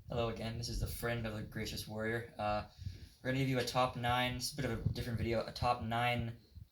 Hello again, this is the friend of the gracious warrior. We're going to give you a top 9, it's a bit of a different video, a top 9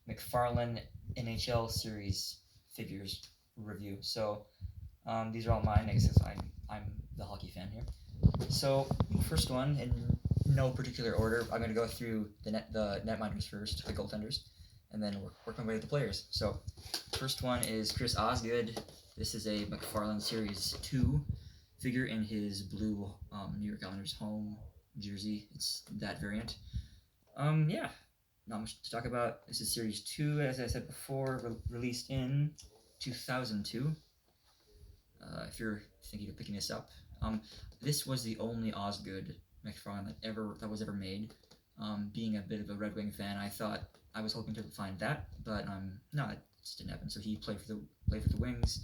McFarlane NHL series figures review. So these are all mine, because I'm the hockey fan here. So first one, in no particular order, I'm going to go through the netminders first, the goaltenders, and then work my way to the players. So first one is Chris Osgood. This is a McFarlane Series 2 figure in his blue New York Islanders home jersey. It's that variant. Yeah, not much to talk about. This is Series 2, as I said before, released in 2002. If you're thinking of picking this up. This was the only Osgood McFarlane that was ever made. Being a bit of a Red Wing fan, I was hoping to find that, but no, it just didn't happen. So he played for the Wings.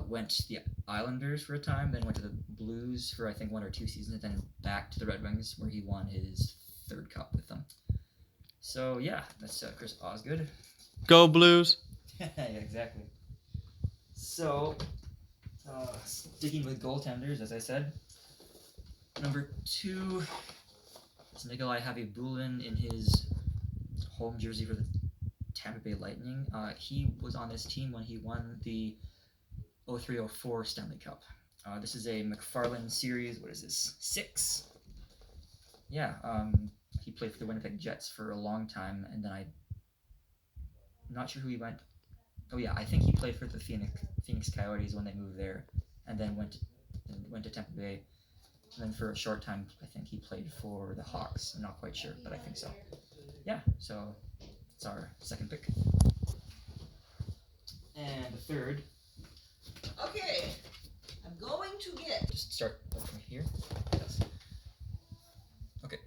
Went to the Islanders for a time, then went to the Blues for I think 1 or 2 seasons, and then back to the Red Wings where he won his 3rd cup with them. So yeah, that's Chris Osgood. Go Blues! Yeah, exactly. So, sticking with goaltenders, as I said, number 2 is Nikolai Khavibulin in his home jersey for the Tampa Bay Lightning. He was on this team when he won the 03-04 Stanley Cup. This is a McFarlane Series, what is this, 6? Yeah, he played for the Winnipeg Jets for a long time, and then I'm not sure who he went. Oh yeah, I think he played for the Phoenix Coyotes when they moved there, and then went to Tampa Bay. And then for a short time, I think he played for the Hawks. I'm not quite sure, but I think so. Yeah, so it's our second pick. And the third. Okay, I'm going to get. Just start from here. Yes. Okay,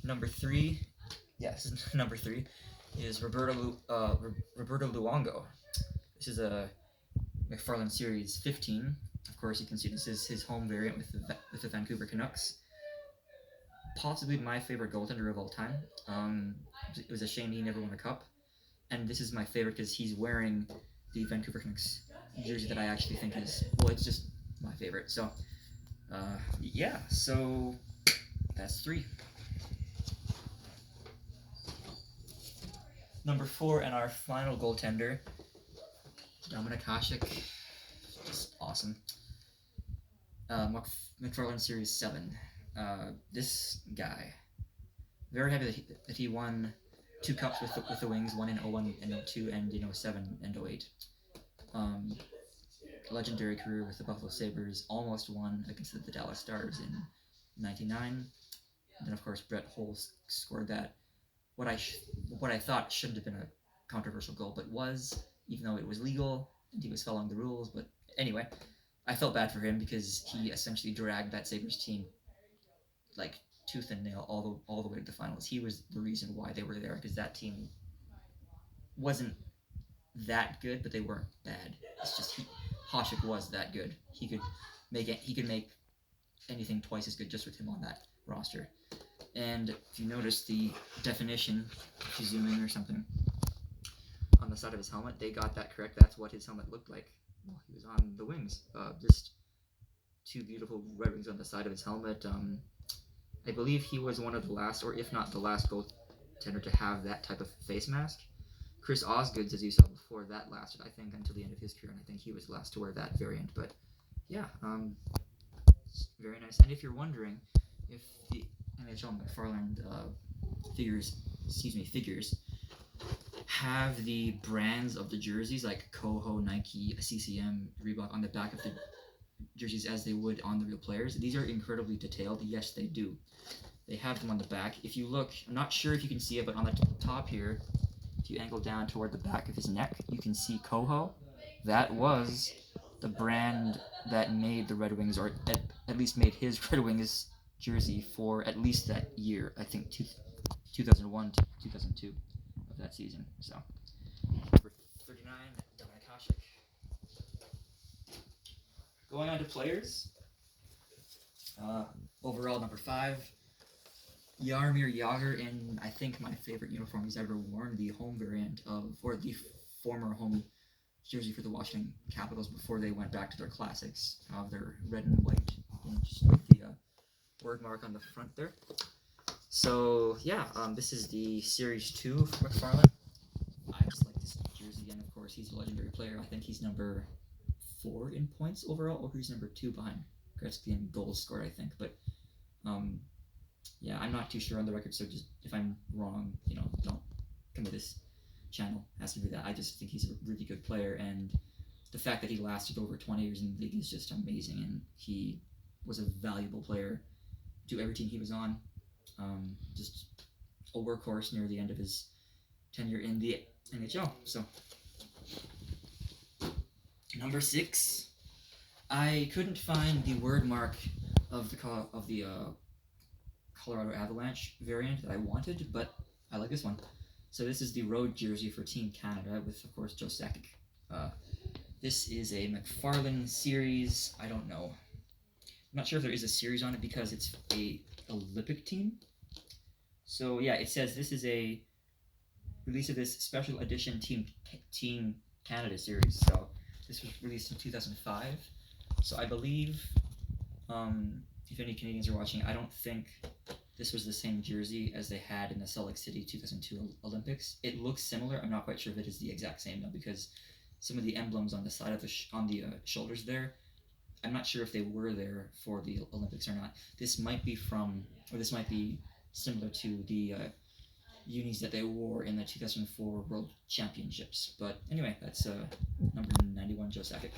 number 3. Yes, number 3 is Roberto Luongo. This is a McFarlane Series 15. Of course, you can see this is his home variant with the Vancouver Canucks. Possibly my favorite goaltender of all time. It was a shame he never won a cup. And this is my favorite because he's wearing the Vancouver Canucks jersey that I actually think is, well, it's just my favorite. So, yeah, so that's 3. Number 4 and our final goaltender, Dominik Hasek. Just awesome. McFarlane Series 7. This guy, very happy that he won 2 cups with the Wings, one in 01 and 02 and in 07 and 08. Legendary career with the Buffalo Sabres, almost won against the Dallas Stars in 99. And then of course Brett Hull scored that what I thought shouldn't have been a controversial goal, but was, even though it was legal and he was following the rules. But anyway, I felt bad for him because he essentially dragged that Sabres team like tooth and nail all the way to the finals. He was the reason why they were there, because that team wasn't that good, but they weren't bad. It's just Hasek was that good. He could make anything twice as good just with him on that roster. And if you notice the definition, if you zoom in or something, on the side of his helmet, they got that correct. That's what his helmet looked like while he was on the Wings. Just 2 beautiful red wings on the side of his helmet. I believe he was one of the last, or if not the last goaltender to have that type of face mask. Chris Osgood, as you saw before, that lasted, I think, until the end of his career, and I think he was the last to wear that variant. But yeah, it's very nice. And if you're wondering if the NHL McFarlane figures have the brands of the jerseys like Koivu, Nike, CCM, Reebok on the back of the jerseys as they would on the real players, these are incredibly detailed. Yes, they do. They have them on the back. If you look, I'm not sure if you can see it, but on the top here, if you angle down toward the back of his neck, you can see Koivu. That was the brand that made the Red Wings, or at least made his Red Wings jersey for at least that year. I think 2001 to 2002 of that season. So, number 39, Dominik Hasek. Going on to players. Overall, number 5, Jaromir Jagr in, I think, my favorite uniform he's ever worn, the home variant of, or the former home jersey for the Washington Capitals before they went back to their classics of their red and white, just with the word mark on the front there. So yeah, this is the Series 2 for McFarlane. I just like this jersey, and of course he's a legendary player. I think he's number 4 in points overall, or he's number 2 behind Gretzky in goals scored, I think. But yeah, I'm not too sure on the record, so just if I'm wrong, don't come to this channel asking me that. I just think he's a really good player, and the fact that he lasted over 20 years in the league is just amazing, and he was a valuable player to every team he was on. Just a workhorse near the end of his tenure in the NHL. So, number 6, I couldn't find the word mark of the Colorado Avalanche variant that I wanted, but I like this one. So this is the road jersey for Team Canada with, of course, Joe Sakic. This is a McFarlane series. I don't know. I'm not sure if there is a series on it because it's a Olympic team. So yeah, it says this is a release of this special edition Team Canada series. So this was released in 2005. So I believe, if any Canadians are watching, I don't think this was the same jersey as they had in the Salt Lake City 2002 Olympics. It looks similar. I'm not quite sure if it is the exact same though, because some of the emblems on the side of the shoulders there, I'm not sure if they were there for the Olympics or not. This might be similar to the unis that they wore in the 2004 World Championships. But anyway, that's number 91, Joe Sakic.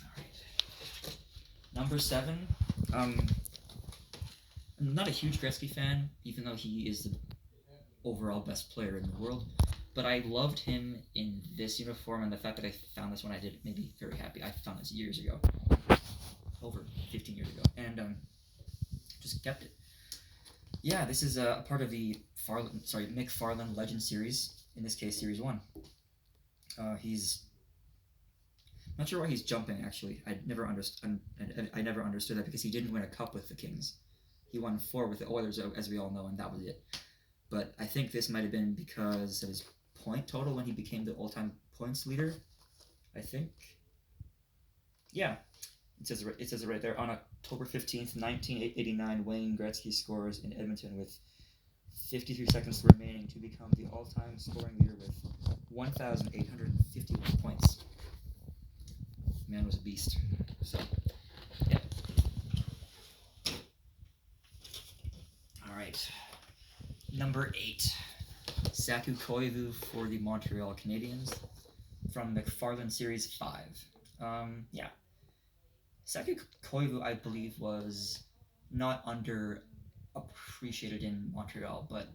Alright. Number 7. I'm not a huge Gretzky fan, even though he is the overall best player in the world. But I loved him in this uniform, and the fact that I found this one, I did made me very happy. I found this years ago, over 15 years ago, and just kept it. Yeah, this is a part of the McFarlane Legend series. In this case, Series 1. He's not sure why he's jumping. Actually, I never understood that because he didn't win a cup with the Kings. He won 4 with the Oilers, as we all know, and that was it. But I think this might have been because of his point total when he became the all-time points leader. I think. Yeah, it says it right there. On October 15th, 1989, Wayne Gretzky scores in Edmonton with 53 seconds remaining to become the all-time scoring leader with 1,851 points. Man was a beast. So, yeah. All right. Number 8, Saku Koivu for the Montreal Canadiens from McFarlane Series 5. Yeah. Saku Koivu, I believe, was not underappreciated in Montreal, but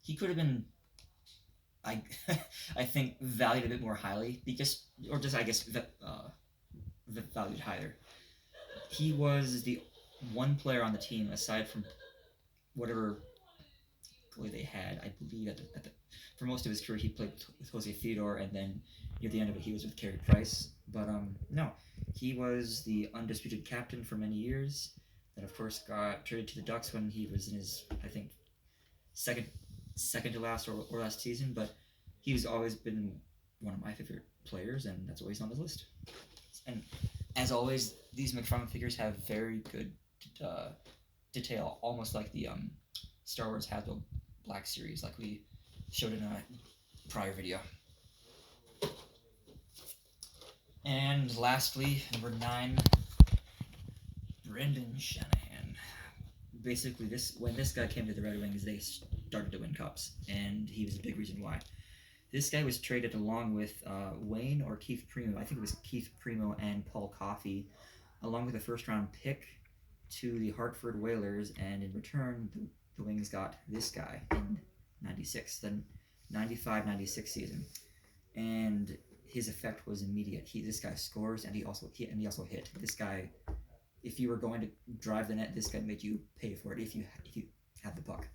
he could have been, I think, valued a bit more highly, valued higher. He was the one player on the team, aside from whatever goalie they had. I believe for most of his career he played with Jose Theodore, and then near the end of it he was with Carey Price. But no, he was the undisputed captain for many years. Then of course got traded to the Ducks when he was in his, I think, second to last or last season. But he's always been one of my favorite players, and that's why he's on this list. And as always, these McFarlane figures have very good detail, almost like the Star Wars Hasbro Black Series, like we showed in a prior video. And lastly, number 9, Brendan Shanahan. Basically, when this guy came to the Red Wings, they started to win cups, and he was a big reason why. This guy was traded along with Wayne or Keith Primo. I think it was Keith Primo and Paul Coffey, along with a first-round pick to the Hartford Whalers, and in return, the Wings got this guy in 96, the 95-96 season, and his effect was immediate. This guy scores, and he also hit. This guy, if you were going to drive the net, this guy made you pay for it if you had the puck.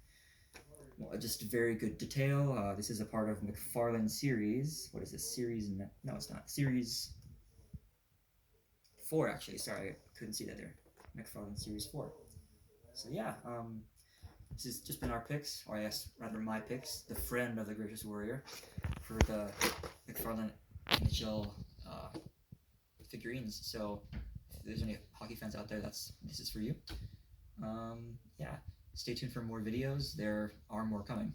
Well, just very good detail. This is a part of McFarlane series. What is this series? No, it's not. Series 4, actually. Sorry, I couldn't see that there. McFarlane Series 4. So yeah, this has just been our picks, or I guess rather my picks, the friend of the Gracious Warrior, for the McFarlane NHL figurines. So if there's any hockey hockey fans out there, this is for you. Yeah, stay tuned for more videos. There are more coming.